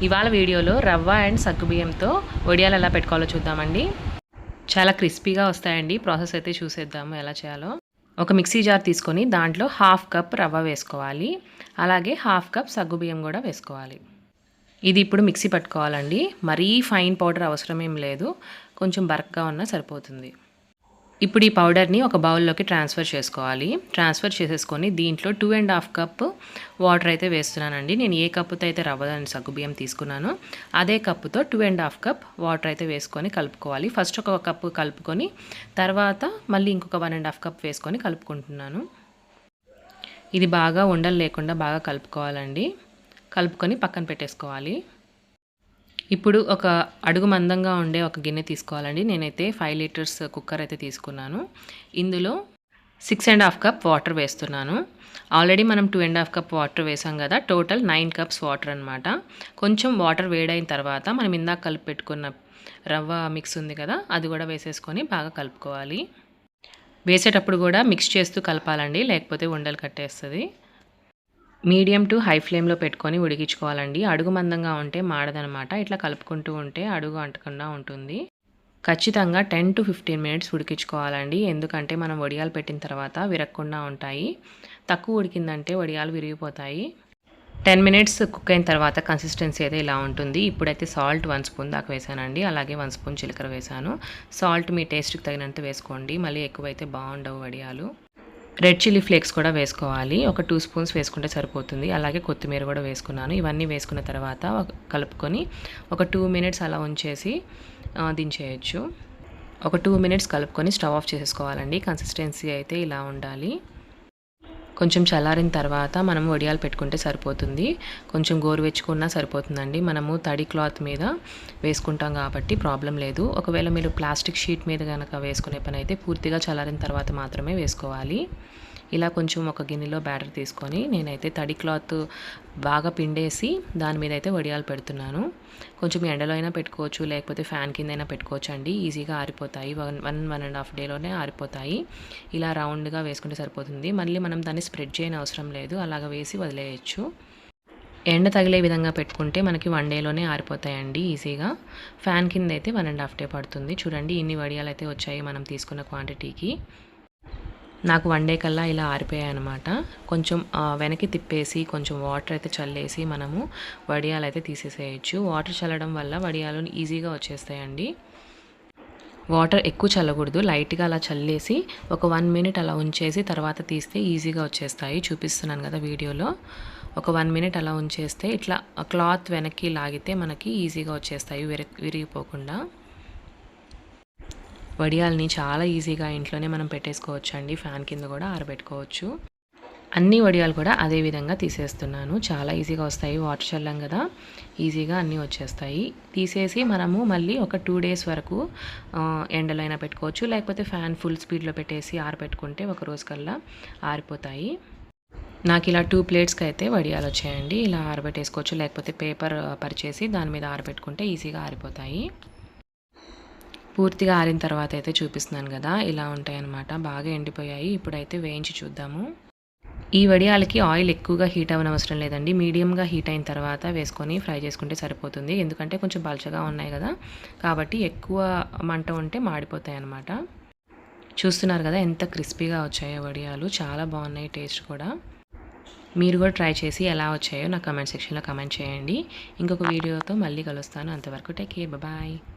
ఇవాళ వీడియోలో రవ్వ అండ్ సగ్గుబియ్యంతో వడియాలు ఎలా పెట్టుకోవాలో చూద్దామండి. చాలా క్రిస్పీగా వస్తాయండి. ప్రాసెస్ అయితే చూసేద్దాము ఎలా చేయాలో. ఒక మిక్సీ జార్ తీసుకొని దాంట్లో 1/2 కప్ రవ్వ వేసుకోవాలి. అలాగే 1/2 కప్ సగ్గుబియ్యం కూడా వేసుకోవాలి. ఇది ఇప్పుడు మిక్సీ పట్టుకోవాలండి. మరీ ఫైన్ పౌడర్ అవసరం ఏం లేదు, కొంచెం బరక్గా ఉన్నా సరిపోతుంది. ఇప్పుడు ఈ పౌడర్ని ఒక బౌల్లోకి ట్రాన్స్ఫర్ చేసుకోవాలి. ట్రాన్స్ఫర్ చేసేసుకొని దీంట్లో 2.5 కప్ వాటర్ అయితే వేస్తున్నానండి. నేను ఏ కప్పుతో అయితే రవ్వ అండ్ సగ్గుబియ్యం తీసుకున్నానో అదే కప్పుతో 2.5 కప్ వాటర్ అయితే వేసుకొని కలుపుకోవాలి. ఫస్ట్ ఒక కప్పు కలుపుకొని తర్వాత మళ్ళీ ఇంకొక 1.5 కప్ వేసుకొని కలుపుకుంటున్నాను. ఇది బాగా ఉండలు లేకుండా బాగా కలుపుకోవాలండి. కలుపుకొని పక్కన పెట్టేసుకోవాలి. ఇప్పుడు ఒక అడుగు మందంగా ఉండే ఒక గిన్నె తీసుకోవాలండి. నేనైతే 5 లీటర్స్ కుక్కర్ అయితే తీసుకున్నాను. ఇందులో 6.5 కప్ వాటర్ వేస్తున్నాను. ఆల్రెడీ మనం 2.5 కప్ వాటర్ వేసాం కదా, టోటల్ 9 కప్స్ వాటర్ అనమాట. కొంచెం వాటర్ వేడైన తర్వాత మనం ఇందాక కలిపి పెట్టుకున్న రవ్వ మిక్స్ ఉంది కదా, అది కూడా వేసేసుకొని బాగా కలుపుకోవాలి. వేసేటప్పుడు కూడా మిక్స్ చేస్తూ కలపాలండి, లేకపోతే ఉండలు కట్టేస్తుంది. మీడియం టు హై ఫ్లేమ్లో పెట్టుకొని ఉడికించుకోవాలండి. అడుగు మందంగా ఉంటే మాడదనమాట. ఇట్లా కలుపుకుంటూ ఉంటే అడుగు అంటకుండా ఉంటుంది. ఖచ్చితంగా 10 to 15 మినిట్స్ ఉడికించుకోవాలండి. ఎందుకంటే మనం వడియాలు పెట్టిన తర్వాత విరగకుండా ఉంటాయి. తక్కువ ఉడికిందంటే వడియాలు విరిగిపోతాయి. 10 మినిట్స్ కుక్ అయిన తర్వాత కన్సిస్టెన్సీ అయితే ఇలా ఉంటుంది. ఇప్పుడైతే సాల్ట్ 1 స్పూన్ దాకా వేసానండి. అలాగే 1 స్పూన్ జీలకర్ర వేసాను. సాల్ట్ మీ టేస్ట్కి తగినంత వేసుకోండి. మళ్ళీ ఎక్కువైతే బాగుండవు వడియాలు. రెడ్ చిల్లీ ఫ్లేక్స్ కూడా వేసుకోవాలి. ఒక 2 స్పూన్స్ వేసుకుంటే సరిపోతుంది. అలాగే కొత్తిమీర కూడా వేసుకున్నాను. ఇవన్నీ వేసుకున్న తర్వాత కలుపుకొని ఒక 2 మినిట్స్ అలా ఉంచేసి దించేయచ్చు. ఒక 2 మినిట్స్ కలుపుకొని స్టవ్ ఆఫ్ చేసేసుకోవాలండి. కన్సిస్టెన్సీ అయితే ఇలా ఉండాలి. కొంచెం చల్లారిన తర్వాత మనం వడియాలు పెట్టుకుంటే సరిపోతుంది. కొంచెం గోరువెచ్చుకున్నా సరిపోతుందండి. మనము తడి క్లాత్ మీద వేసుకుంటాం కాబట్టి ప్రాబ్లం లేదు. ఒకవేళ మీరు ప్లాస్టిక్ షీట్ మీద కనుక వేసుకునే పని అయితే పూర్తిగా చల్లారిన తర్వాత మాత్రమే వేసుకోవాలి. ఇలా కొంచెం ఒక గిన్నెలో బ్యాటర్ తీసుకొని నేనైతే తడి క్లాత్ బాగా పిండేసి దాని మీద అయితే వడియాలు పెడుతున్నాను. కొంచెం ఎండలో అయినా పెట్టుకోవచ్చు, లేకపోతే ఫ్యాన్ కింద అయినా పెట్టుకోవచ్చు అండి. ఈజీగా ఆరిపోతాయి. 1.5 డేలోనే ఆరిపోతాయి. ఇలా రౌండ్గా వేసుకుంటే సరిపోతుంది. మళ్ళీ మనం దాన్ని స్ప్రెడ్ చేయని అవసరం లేదు, అలాగ వేసి వదిలేయచ్చు. ఎండ తగిలే విధంగా పెట్టుకుంటే మనకి 1 డేలోనే ఆరిపోతాయండి ఈజీగా. ఫ్యాన్ కింద అయితే 1.5 డే పడుతుంది. చూడండి ఇన్ని వడియాలు అయితే వచ్చాయి మనం తీసుకున్న క్వాంటిటీకి. నాకు 1 డే కల్లా ఇలా ఆరిపోయాయి అనమాట. కొంచెం వెనక్కి తిప్పేసి కొంచెం వాటర్ అయితే చల్లేసి మనము వడియాలు అయితే తీసేసేయచ్చు. వాటర్ చల్లడం వల్ల వడియాలు ఈజీగా వచ్చేస్తాయండి. వాటర్ ఎక్కువ చల్లకూడదు, లైట్గా అలా చల్లేసి ఒక 1 మినిట్ అలా ఉంచేసి తర్వాత తీస్తే ఈజీగా వచ్చేస్తాయి. చూపిస్తున్నాను కదా వీడియోలో. ఒక 1 మినిట్ అలా ఉంచేస్తే ఇట్లా క్లాత్ వెనక్కి లాగితే మనకి ఈజీగా వచ్చేస్తాయి విరిగిపోకుండా. వడియాల్ని చాలా ఈజీగా ఇంట్లోనే మనం పెట్టేసుకోవచ్చు అండి. ఫ్యాన్ కింద కూడా ఆరబెట్టుకోవచ్చు. అన్ని వడియాలు కూడా అదే విధంగా తీసేస్తున్నాను. చాలా ఈజీగా వస్తాయి. వాటర్ చల్లాం కదా, ఈజీగా అన్నీ వచ్చేస్తాయి. తీసేసి మనము మళ్ళీ ఒక 2 డేస్ వరకు ఎండలో అయినా పెట్టుకోవచ్చు, లేకపోతే ఫ్యాన్ ఫుల్ స్పీడ్లో పెట్టేసి ఆరబెట్టుకుంటే ఒక రోజు కల్లా ఆరిపోతాయి. నాకు ఇలా 2 ప్లేట్స్కి అయితే వడియాలు వచ్చాయండి. ఇలా ఆరబెట్టేసుకోవచ్చు, లేకపోతే పేపర్ పరిచేసి దాని మీద ఆరబెట్టుకుంటే ఈజీగా ఆరిపోతాయి. పూర్తిగా ఆరిన తర్వాత అయితే చూపిస్తున్నాను కదా, ఇలా ఉంటాయన్నమాట. బాగా ఎండిపోయాయి. ఇప్పుడైతే వేయించి చూద్దాము. ఈ వడియాలకి ఆయిల్ ఎక్కువగా హీట్ అవ్వనవసరం లేదండి. మీడియంగా హీట్ అయిన తర్వాత వేసుకొని ఫ్రై చేసుకుంటే సరిపోతుంది. ఎందుకంటే కొంచెం పల్చగా ఉన్నాయి కదా, కాబట్టి ఎక్కువ మంట ఉంటే మాడిపోతాయి అన్నమాట. చూస్తున్నారు కదా ఎంత క్రిస్పీగా వచ్చాయో వడియాలు. చాలా బాగున్నాయి టేస్ట్ కూడా. మీరు కూడా ట్రై చేసి ఎలా వచ్చాయో నా కమెంట్ సెక్షన్లో కమెంట్ చేయండి. ఇంకొక వీడియోతో మళ్ళీ కలుస్తాను. అంతవరకు టేక్ కేర్, బాయ్.